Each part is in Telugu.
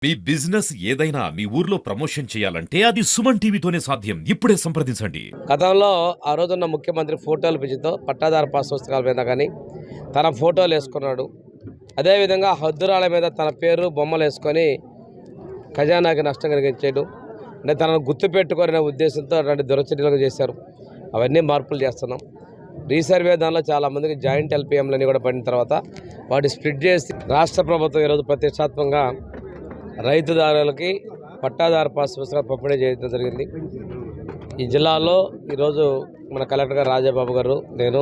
మీ బిజినెస్ ఏదైనా మీ ఊర్లో ప్రమోషన్ చేయాలంటే అది సుమన్ టీవీతోనే సాధ్యం. ఇప్పుడే సంప్రదించండి. గతంలో ఆ రోజున్న ముఖ్యమంత్రి ఫోటోల పిచ్చితో పట్టాదారు పాస్ పుస్తకాల మీద కానీ తన ఫోటోలు వేసుకున్నాడు. అదేవిధంగా హద్దురాల మీద తన పేరు బొమ్మలు వేసుకొని ఖజానాకి నష్టం కలిగించాడు. అంటే తనను గుర్తుపెట్టుకోరనే ఉద్దేశంతో అటువంటి దురచర్యలు చేశారు. అవన్నీ మార్పులు చేస్తున్నాం. రీసర్వే దానిలో చాలామందికి జాయింట్ ఎల్పిఎంలని కూడా పడిన తర్వాత వాటి స్ప్లిట్ చేసి రాష్ట్ర ప్రభుత్వం ఈరోజు ప్రతిష్టాత్మకంగా రైతుదారులకి పట్టాదారు పాస్ పుస్తకాలు పంపిణీ చేయడం జరిగింది. ఈ జిల్లాలో ఈరోజు మన కలెక్టర్ గారు రాజాబాబు గారు నేను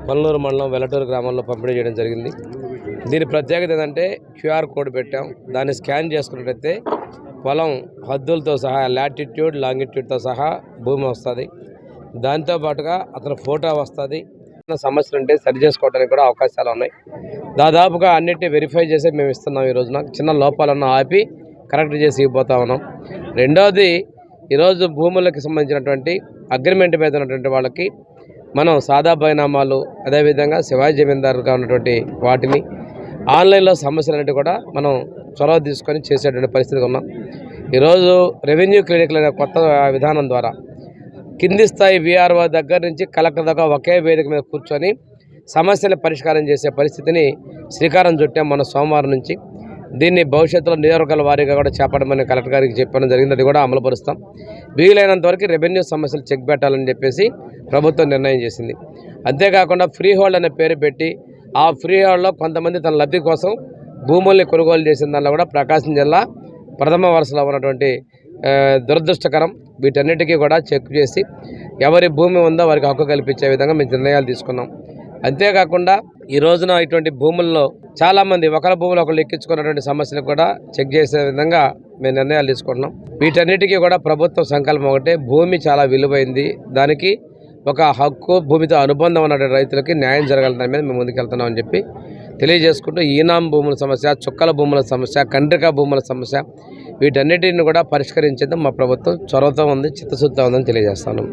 పల్లూరు మండలం వెల్లటూరు గ్రామంలో పంపిణీ చేయడం జరిగింది. దీని ప్రత్యేకత ఏంటంటే క్యూఆర్ కోడ్ పెట్టాం. దాన్ని స్కాన్ చేసుకున్నట్టయితే పొలం హద్దులతో సహా లాటిట్యూడ్ లాంగిట్యూడ్తో సహా భూమి వస్తుంది. దాంతోపాటుగా అతని ఫోటో వస్తుంది. సమస్యలు ఉంటే సరి చేసుకోవడానికి కూడా అవకాశాలు ఉన్నాయి. దాదాపుగా అన్నిటిని వెరిఫై చేసి మేము ఇస్తున్నాం. ఈ రోజున చిన్న లోపాలను ఆపి కరెక్ట్ చేసి ఇవ్వబోతా ఉన్నాం. రెండవది, ఈరోజు భూములకు సంబంధించినటువంటి అగ్రిమెంట్ మీద ఉన్నటువంటి వాళ్ళకి మనం సాదా బైనామాలు, అదేవిధంగా శివాజీ జమీందారుగా ఉన్నటువంటి వాటిని ఆన్లైన్లో సమస్యలన్నిటి కూడా మనం చొరవ తీసుకొని చేసేటువంటి పరిస్థితిగా ఉన్నాం. ఈరోజు రెవెన్యూ క్లినిక్ల అనే కొత్త విధానం ద్వారా కింది స్థాయి వీఆర్ఓ దగ్గర నుంచి కలెక్టర్ దాకా ఒకే వేదిక మీద కూర్చొని సమస్యలు పరిష్కారం చేసే పరిస్థితిని శ్రీకారం చుట్టాం మన సోమవారం నుంచి. దీన్ని భవిష్యత్తులో నియోజకవర్గాల వారీగా కూడా చేపట్టమని కలెక్టర్ గారికి చెప్పడం జరిగింది. అది కూడా అమలుపరుస్తాం. వీలైనంత వరకు రెవెన్యూ సమస్యలు చెక్ పెట్టాలని చెప్పేసి ప్రభుత్వం నిర్ణయం చేసింది. అంతేకాకుండా ఫ్రీ హోల్డ్ అనే పేరు పెట్టి ఆ ఫ్రీ హోల్డ్లో కొంతమంది తన లబ్ధి కోసం భూముల్ని కొనుగోలు చేసిన దానిలో కూడా ప్రకాశం జిల్లా ప్రథమ వరుసలో ఉన్నటువంటి దురదృష్టకరం. వీటన్నిటికీ కూడా చెక్ చేసి ఎవరి భూమి ఉందో వారికి హక్కు కల్పించే విధంగా మేము నిర్ణయాలు తీసుకున్నాం. అంతేకాకుండా ఈ రోజున ఇటువంటి భూముల్లో చాలామంది ఒకరి భూములు ఒకరు ఎక్కించుకున్నటువంటి సమస్యలు కూడా చెక్ చేసే విధంగా మేము నిర్ణయాలు తీసుకుంటున్నాం. వీటన్నిటికీ కూడా ప్రభుత్వం సంకల్పం ఒకటే, భూమి చాలా విలువైంది, దానికి ఒక హక్కు, భూమితో అనుబంధం ఉన్నటువంటి రైతులకి న్యాయం జరగాలని దాని మీద మేము ముందుకెళ్తున్నాం అని చెప్పి తెలియజేసుకుంటూ ఈనాం భూముల సమస్య, చుక్కల భూముల సమస్య, కండ్రిక భూముల సమస్య, వీటన్నిటిని కూడా పరిష్కరించేందుకు మా ప్రభుత్వం చొరవతో ఉంది, చిత్తశుద్ధితో ఉందని తెలియజేస్తాను.